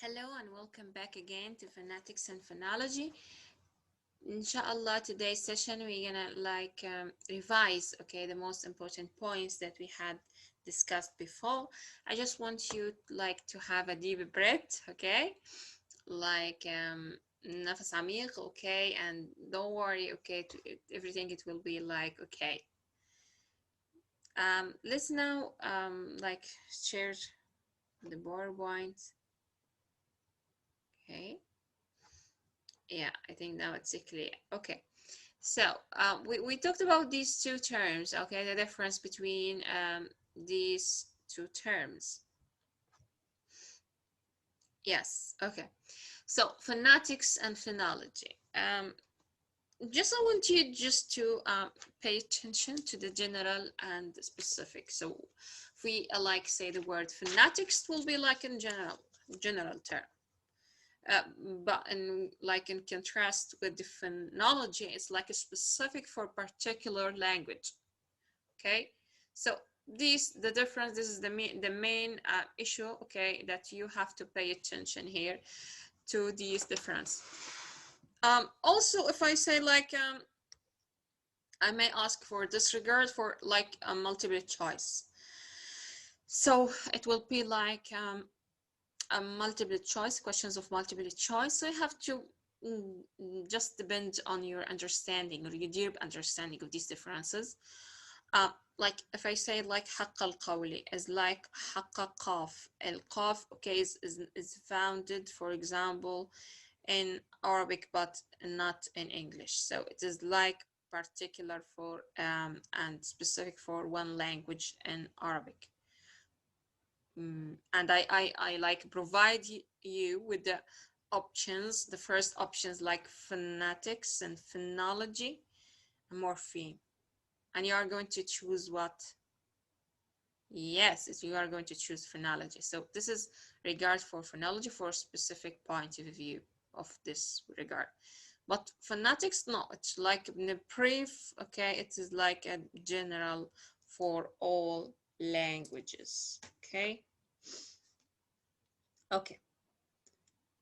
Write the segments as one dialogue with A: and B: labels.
A: Hello and welcome back again to Phonetics and Phonology. Inshallah, today's session we're gonna revise, the most important points that we had discussed before. I just want you to have a deep breath, like نفس عميق, and don't worry, everything it will be okay. Let's now share the PowerPoint. Okay. Yeah, I think now it's clear. Okay, so we talked about these two terms, the difference between these two terms. Yes, okay. So phonetics and phonology. Just I want you just to pay attention to the general and the specific. So if we say the word phonetics, it will be like in general term. But in contrast with the phonology, it's like a specific for particular language. Okay, so the difference. This is the main issue. Okay, that you have to pay attention here to these difference. Also, if I say I may ask for disregard for a multiple choice. So it will be multiple choice, questions of multiple choice. So you have to just depend on your understanding or your deep understanding of these differences. Like if I say حق القولي is like حق قاف. القاف, is founded, for example, in Arabic but not in English. So it is particular for and specific for one language in Arabic. And I provide you with the options. The first options like phonetics and phonology and morpheme, and you are going to choose what? Yes, you are going to choose phonology. So this is regard for phonology for a specific point of view of this regard. But phonetics, no, it's like the brief. It is like a general for all languages. Okay.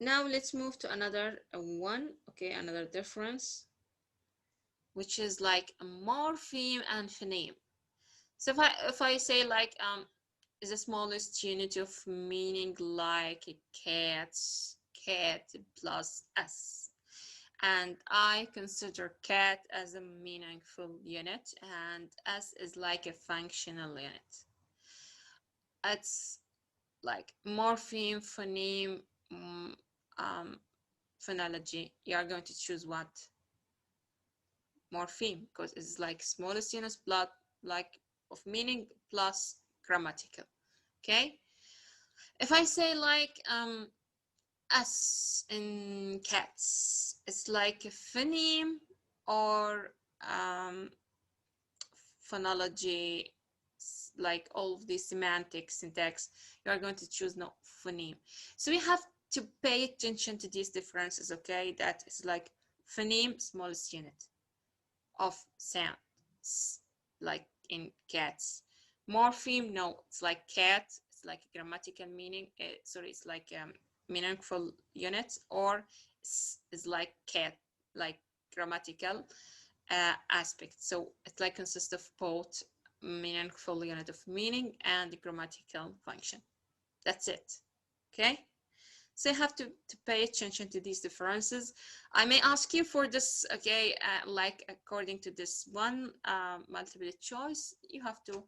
A: Now let's move to another one. Another difference, which is like a morpheme and phoneme. So if I say is the smallest unit of meaning like a cat plus s, and I consider cat as a meaningful unit and s is like a functional unit. It's like morpheme, phoneme, phonology. You are going to choose what? Morpheme, because it's like smallest units plus of meaning plus grammatical. Okay, if I say s in cats, it's like a phoneme or phonology, like all of the semantics, syntax. You are going to choose no phoneme. So we have to pay attention to these differences. That is like phoneme, smallest unit of sound, like in cats. Morpheme, no, it's like cat, it's like a grammatical meaning. It's like meaningful unit, or is like cat, like grammatical aspect. So it consists of both meaningful unit of meaning and grammatical function. That's it. Okay. So you have to pay attention to these differences. I may ask you for this, according to this one multiple choice, you have to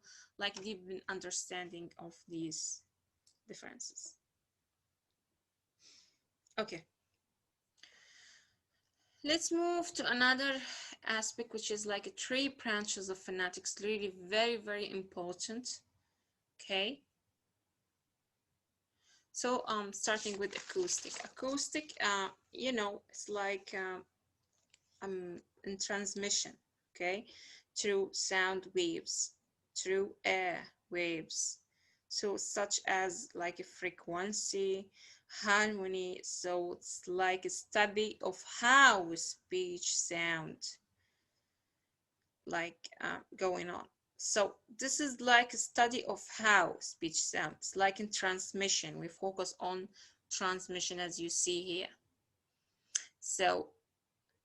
A: deep understanding of these differences. Okay. Let's move to another aspect, which is like 3 branches of phonetics, really very, very important. Okay. So starting with acoustic. Acoustic, it's like in transmission, through sound waves, through air waves. So such as like a frequency, harmony. So it's like a study of how speech sound going on. So this is like a study of how speech sounds, like in transmission. We focus on transmission as you see here. So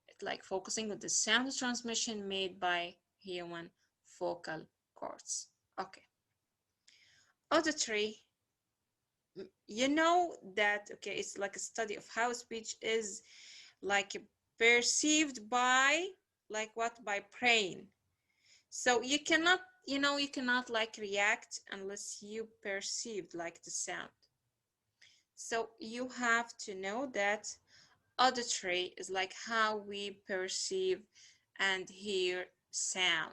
A: it's like focusing on the sound transmission made by human vocal cords. Okay. Auditory, you know that, okay, it's like a study of how speech is like perceived by, like what, by brain. So you cannot, you cannot like react unless you perceived like the sound. So you have to know that auditory is like how we perceive and hear sound.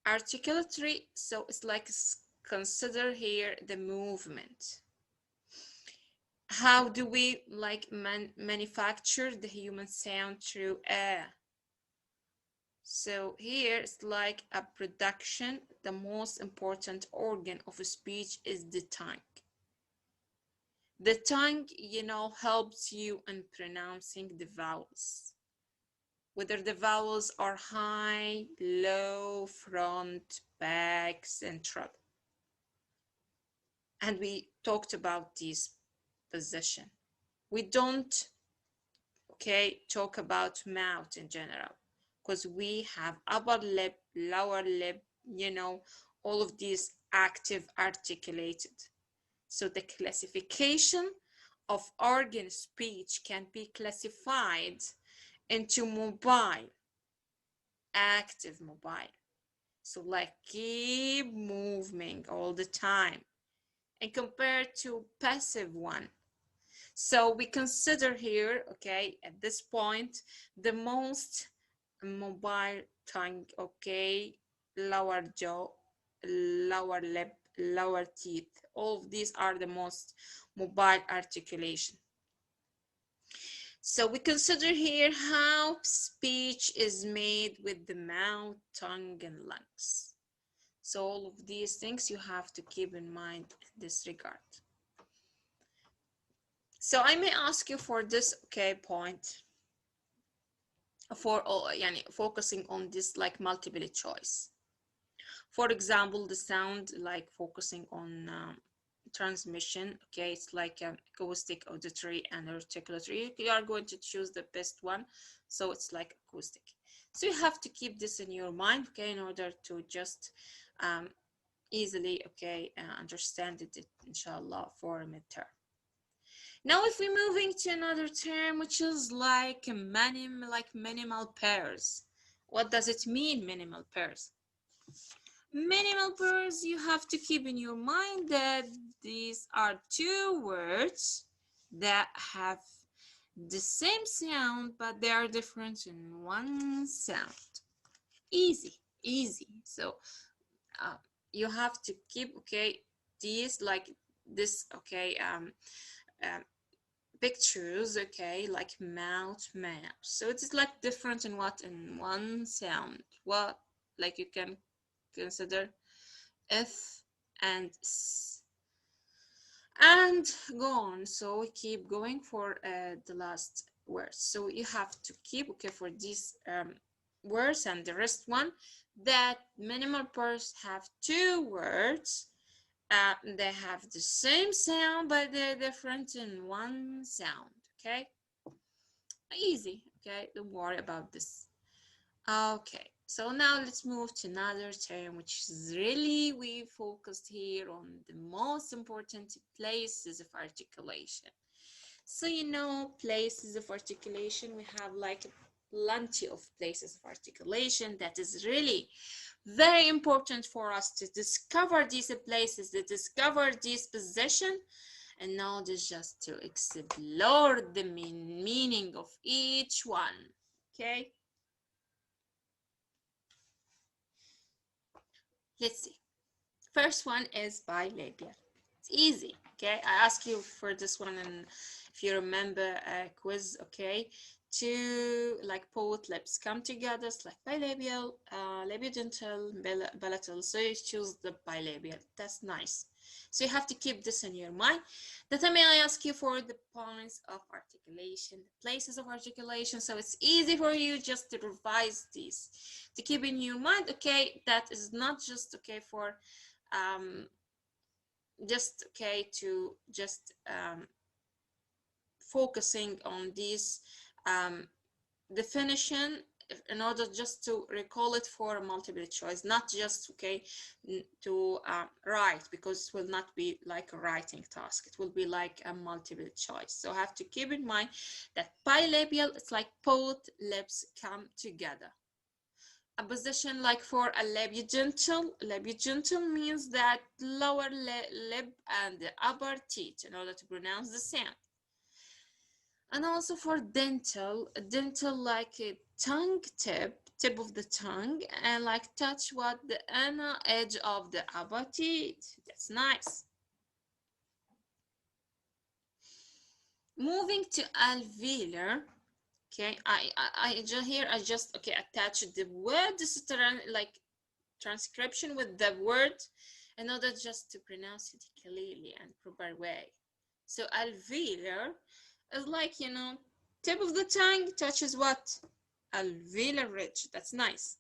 A: Articulatory, so it's like consider here the movement. How do we like manufacture the human sound through air? So here it's like a production. The most important organ of speech is the tongue. The tongue, helps you in pronouncing the vowels, whether the vowels are high, low, front, back, central. And we talked about this position. We don't, talk about mouth in general, because we have upper lip, lower lip, all of these active, articulated. So the classification of organ speech can be classified into mobile, active mobile. So like keep moving all the time, and compared to passive one. So we consider here, okay, at this point, the most mobile tongue, okay, lower jaw, lower lip, lower teeth. All of these are the most mobile articulation. So we consider here how speech is made with the mouth, tongue, and lungs. So all of these things you have to keep in mind in this regard. So I may ask you for this, okay, point, for focusing on this like multiple choice. For example, the sound, like focusing on transmission, okay, it's like acoustic, auditory, and articulatory. You are going to choose the best one, so it's like acoustic. So you have to keep this in your mind, okay, in order to just easily, okay, understand it, inshallah, for a midterm. Now, if we're moving to another term, which is like minimal pairs. What does it mean, minimal pairs? Minimal pairs, you have to keep in your mind that these are two words that have the same sound, but they are different in one sound. Easy, easy. So you have to keep, okay, these like this, okay, pictures, okay, like mouth, mouse. So it is like different in what, in one sound. What, like you can consider F and S, and go on. So we keep going for the last words. So you have to keep, okay, for these words and the rest one, that minimal pairs have two words. They have the same sound, but they're different in one sound, okay? Easy, okay? Don't worry about this. Okay, so now let's move to another term, which is really, we focused here on the most important places of articulation. So, places of articulation, we have like plenty of places of articulation. That is really very important for us to discover these places, to discover this position, and now this just to explore the meaning of each one. Okay, let's see. First one is bilabial. It's easy. Okay, I ask you for this one, and if you remember a quiz, okay, two like both lips come together, it's like bilabial, labiodental, palatal. So you choose the bilabial. That's nice. So you have to keep this in your mind. The time I ask you for the points of articulation, the places of articulation, so it's easy for you just to revise these, to keep in your mind. Okay, that is not just okay for just okay to just focusing on this definition in order just to recall it for a multiple choice, not just okay to write, because it will not be like a writing task, it will be like a multiple choice. So have to keep in mind that bilabial, it's like both lips come together. A position like for a labiodental means that lower lip and the upper teeth in order to pronounce the sound. And also for dental like a tongue tip of the tongue, and like touch what the inner edge of the upper teeth. That's nice. Moving to alveolar. Okay, I just here I just okay attach the word like transcription with the word in order just to pronounce it clearly and proper way. So alveolar is like, you know, tip of the tongue touches what? Alveolar ridge. That's nice.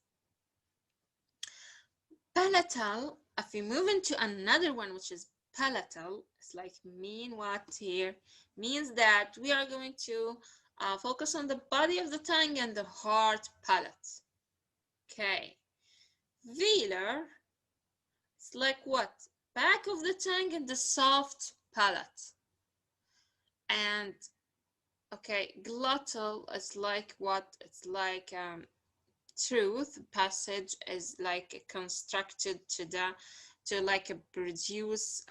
A: Palatal, if we move into another one, which is palatal, it's like mean what here? Means that we are going to focus on the body of the tongue and the hard palate. Okay. Velar, it's like what? Back of the tongue and the soft palate. And okay, glottal is like what? It's like truth passage is like constructed to like a produce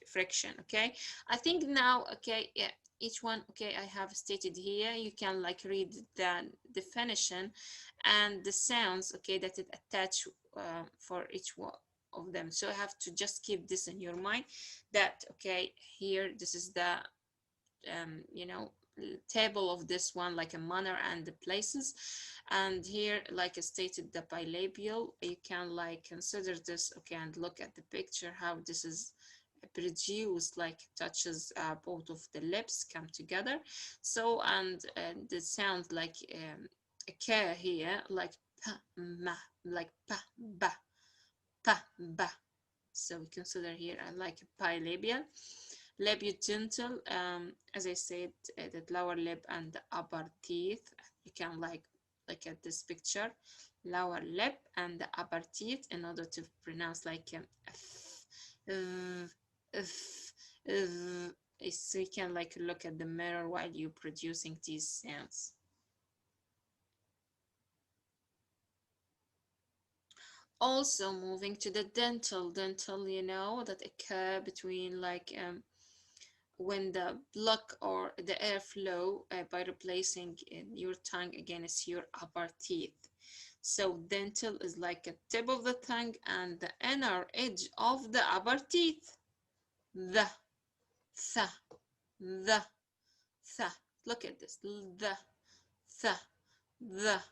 A: friction. Okay, I think now okay, yeah, each one okay I have stated here, you can like read the definition and the sounds okay that it attach for each one of them. So I have to just keep this in your mind that okay, here this is the you know, table of this one, like a manner and the places. And here, like I stated, the bilabial, you can like consider this okay and look at the picture how this is produced, like touches both of the lips come together. So and the sound like a k here, like pa ma, like pa ba, pa ba. So we consider here like a bilabial. Labiodental, as I said, the lower lip and the upper teeth. You can like look at this picture, lower lip and the upper teeth in order to pronounce like so you can like look at the mirror while you're producing these sounds. Also moving to the dental, you know, that occur between like when the block or the airflow by replacing your tongue against your upper teeth. So dental is like a tip of the tongue and the inner edge of the upper teeth. The, th, the, th. Look at this. The, th, the,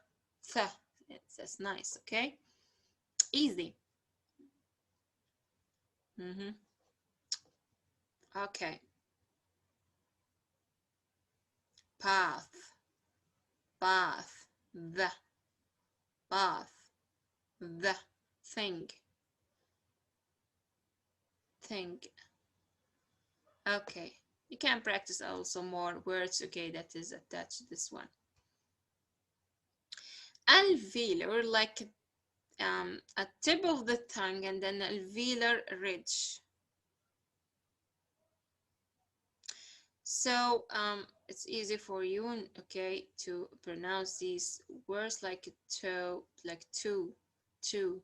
A: th. That's nice, okay? Easy. Okay. Path, bath, the, bath, the, thing. Okay, you can practice also more words okay that is attached to this one. Alveolar, like a tip of the tongue and then alveolar ridge. So it's easy for you okay to pronounce these words like toe, like two. So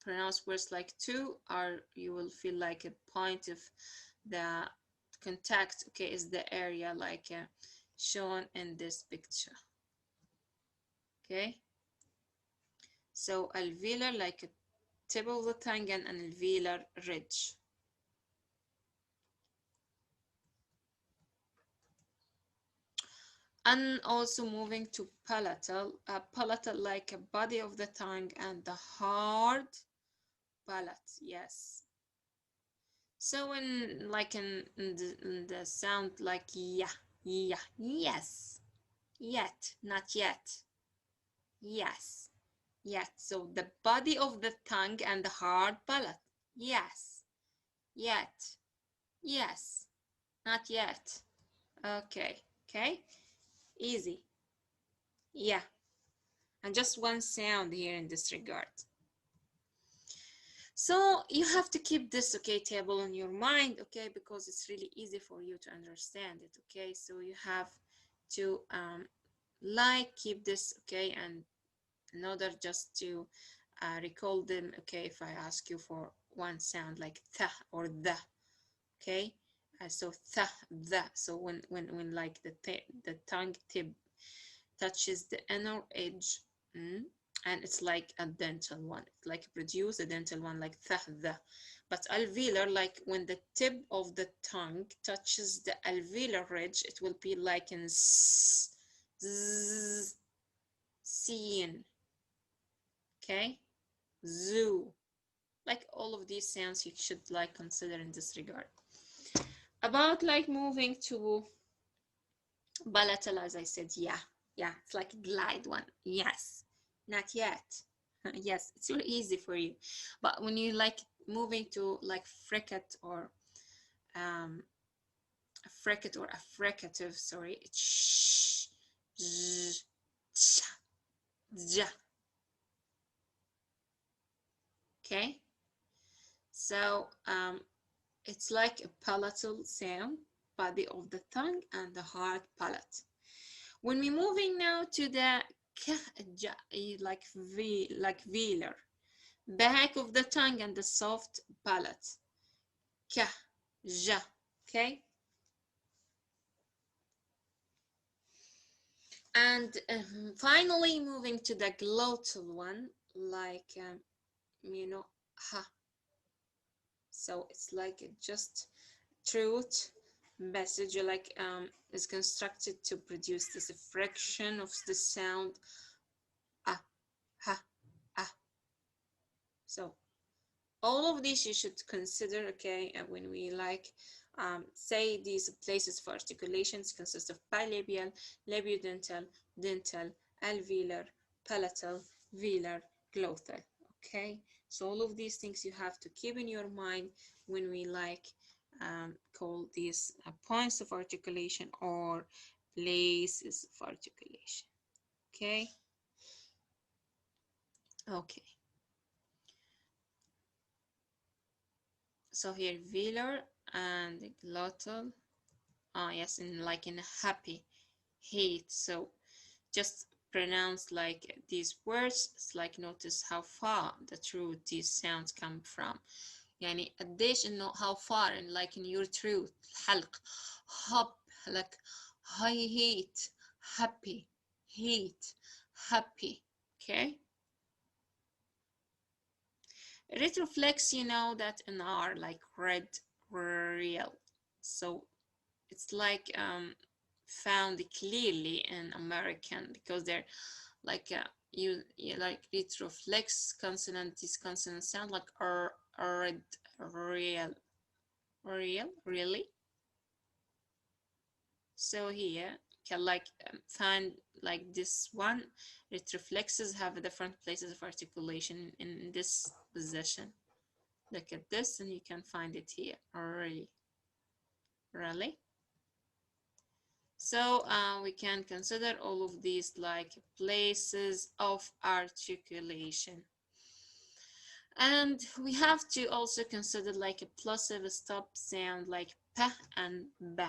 A: pronounce words like two, or you will feel like a point of the contact okay is the area like shown in this picture. Okay, so alveolar like a tip of the tongue and an alveolar ridge. And also moving to palatal, palatal like a body of the tongue and the hard palate. Yes. So in like in the sound like yeah, yes, yet, not yet, yes. Yet. So the body of the tongue and the hard palate. Yes. Yet. Yes. Not yet. Okay. Okay. Easy. Yeah. And just one sound here in this regard. So you have to keep this, okay, table in your mind, okay, because it's really easy for you to understand it, okay. So you have to like keep this, okay, and in order just to recall them, okay, if I ask you for one sound like th or the, okay. So th, the. So when like the tongue tip touches the inner edge, and it's like a dental one, it's like produce a dental one like th, the. But alveolar, like when the tip of the tongue touches the alveolar ridge, it will be like in s, z, seen, okay, zoo. Like all of these sounds you should like consider in this regard. About like moving to palatal, as I said, yeah, it's like a glide one. Yes, not yet. Yes, it's really easy for you. But when you like moving to like fricative or um a fricative or a fricative, sorry, it's sh, z, ch, ja. Okay, so it's like a palatal sound, body of the tongue and the hard palate. When we're moving now to the k, ja, like v, like velar, back of the tongue and the soft palate, k, ja, okay. And finally moving to the glottal one, like you know, ha. So it's like just truth message, like is constructed to produce this fraction of the sound ah, ha, ah. So all of these you should consider, okay, when we like say these places for articulations consist of bilabial, labiodental, dental, alveolar, palatal, velar, glottal, okay. So all of these things you have to keep in your mind when we like call these points of articulation or places of articulation, okay. Okay, so here velar and glottal. Ah, yes, in like in happy, hate. So just pronounce like these words. It's like notice how far the truth these sounds come from. يعني قديش إنه how far in like in your truth. الحلق hop like high heat, happy, heat, happy. Okay. Retroflex, you know that in R like red, real. So it's like found clearly in American because they're like you like retroflex consonant. These consonants sound like red, real, really. So here can like find like this one. Retroflexes have different places of articulation in this position. Look at this, and you can find it here. Really. So we can consider all of these like places of articulation. And we have to also consider like a plosive stop sound like p and b.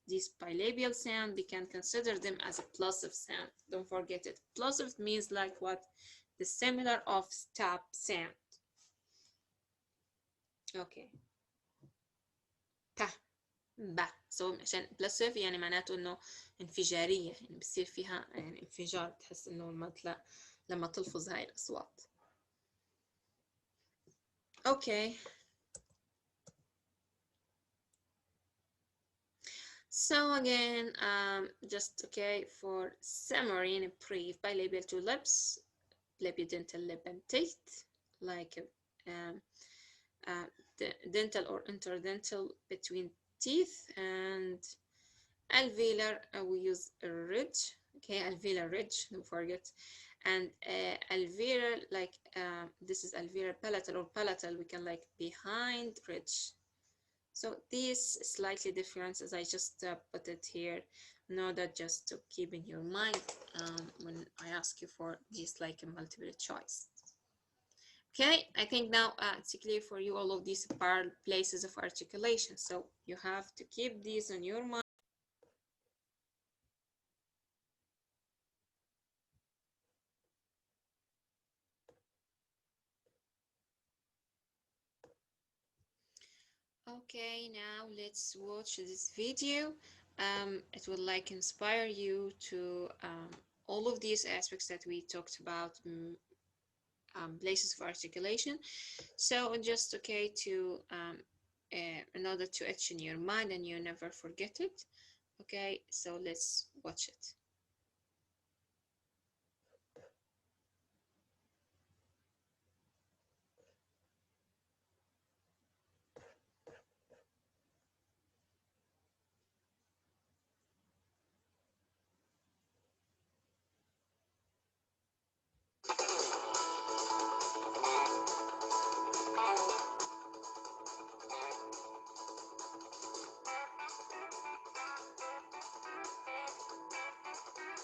A: These bilabial sound, we can consider them as a plosive sound. Don't forget it. Plosive means like what? The similar of stop sound. Okay. ب ب سو عشان بلاسيف يعني معناته انه انفجاريه، يعني بصير فيها يعني انفجار، تحس انه لما تلفظ هاي الاصوات. Okay. So again, just okay for summary and brief, bilabial two lips, labiodental lip and teeth, like um, uh, the dental or interdental between teeth, and alveolar we use a ridge, okay, alveolar ridge, don't forget, and alveolar, like this is alveolar palatal or palatal, we can like behind ridge. So these slightly different, as I just put it here in order just to keep in your mind when I ask you for this like a multiple choice. Okay, I think now it's clear for you all of these places of articulation. So you have to keep these on your mind. Okay, now let's watch this video. It will like inspire you to all of these aspects that we talked about, places of articulation. So just okay to in order to etch in your mind and you never forget it. Okay, so let's watch it.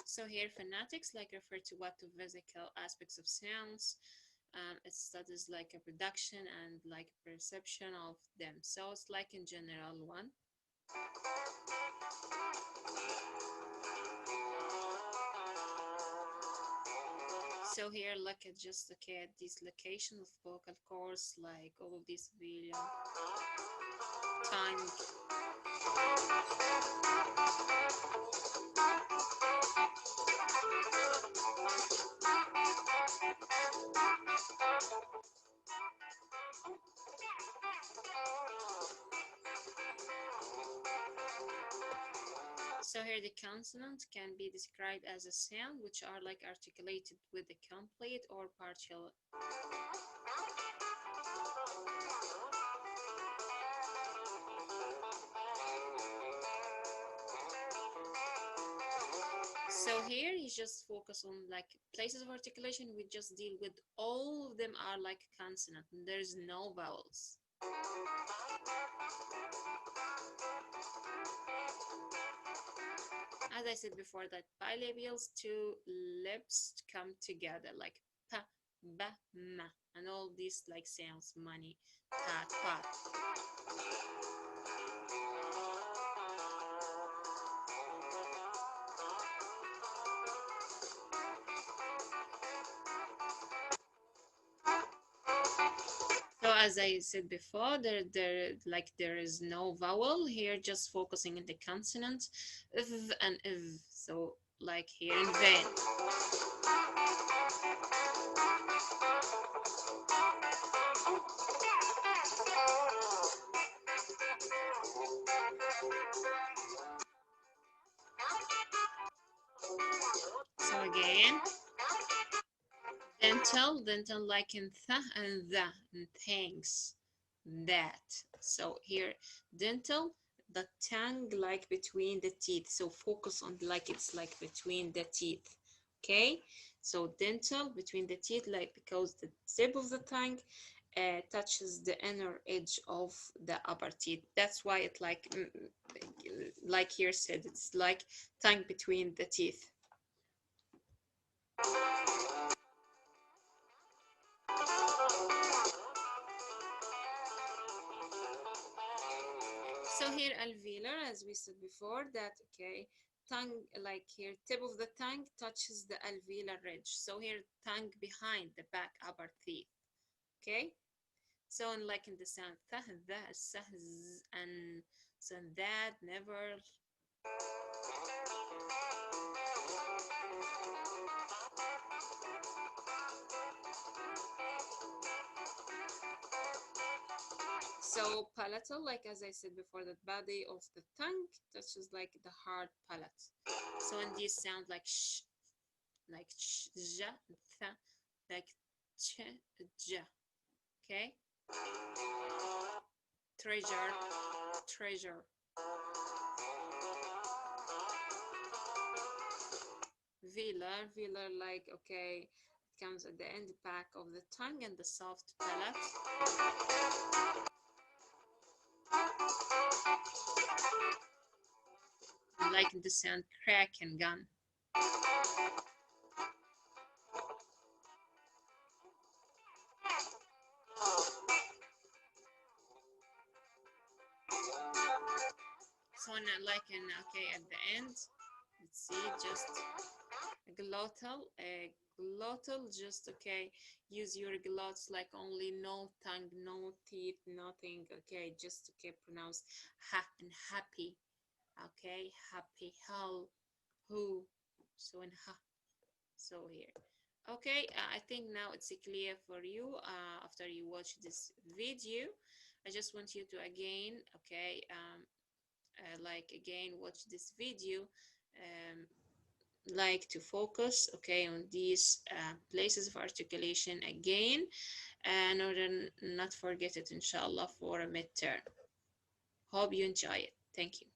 A: So here phonetics like refer to what the physical aspects of sounds. It studies like a production and like perception of them. So it's like in general one. So here look at just okay at these locations of vocal cords, like all of these volume, tongue. So here the consonant can be described as a sound which are like articulated with a complete or partial. So here you just focus on like places of articulation. We just deal with all of them are like consonant. There's no vowels. As I said before, that bilabials, two lips come together like pa, ba, ma, and all these like sounds, money, tat, pat. So as I said before, there is no vowel here, just focusing on the consonants, v and iv. So like here in vain. So again, dental like in th and the, and thanks, that. So here, dental, the tongue like between the teeth. So focus on like it's like between the teeth. Okay, so dental between the teeth, like because the tip of the tongue touches the inner edge of the upper teeth. That's why it like here said, it's like tongue between the teeth. So here alveolar, as we said before, that okay, tongue like here, tip of the tongue touches the alveolar ridge. So here, tongue behind the back upper teeth. Okay, so in like in the sound th, the, sah, z, and so that never. So palatal, like as I said before, the body of the tongue touches like the hard palate. So in these sound like sh, like ch, ja, th, like ch, ja. Okay. Treasure, treasure. velar, like, okay, it comes at the end back of the tongue and the soft palate, like the sound crack and gun. So like in, okay, at the end, let's see, just glottal, just, okay, use your glots, like only no tongue, no teeth, nothing, okay, just, okay, pronounce ha and happy, okay, happy, how, who, so in ha, so here. Okay, I think now it's clear for you after you watch this video. I just want you to again, okay, like again watch this video, um, like to focus, okay, on these places of articulation again, in order not forget it, inshallah, for a midterm. Hope you enjoy it. Thank you.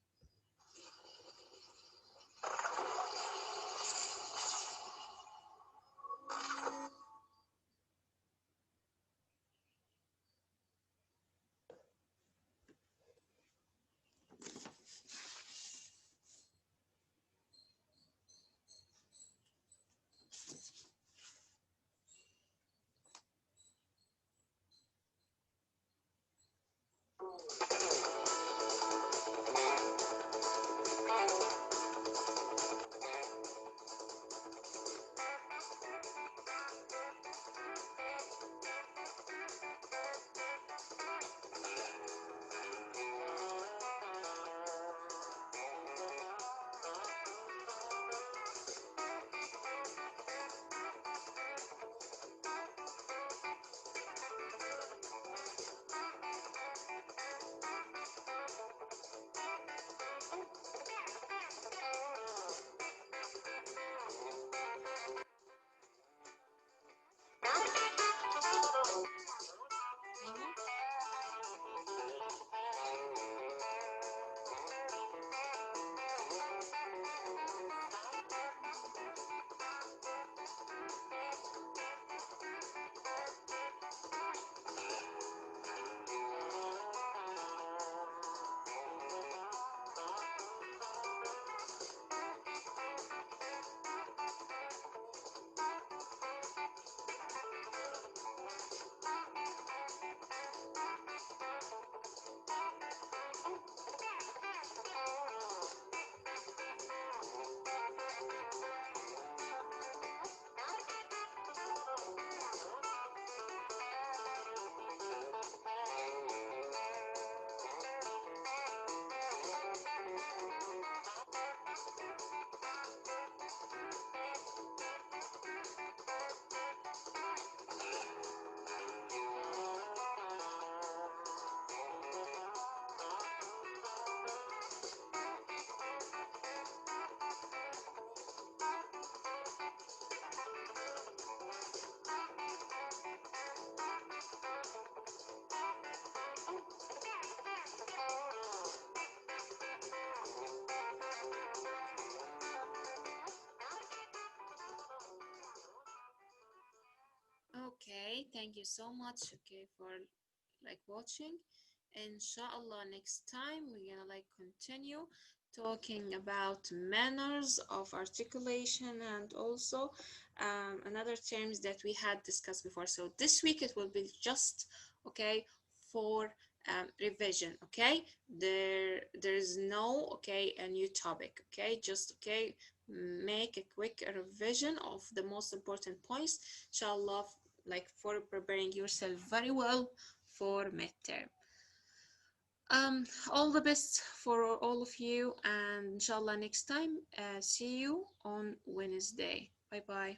A: Okay, thank you so much, okay, for like watching. Inshallah, next time we're gonna like continue talking about manners of articulation, and also another terms that we had discussed before. So this week it will be just, okay, for revision, okay. There is no, okay, a new topic, okay, just, okay, make a quick revision of the most important points, inshallah, like for preparing yourself very well for midterm. All the best for all of you, and inshallah next time, see you on Wednesday. Bye bye.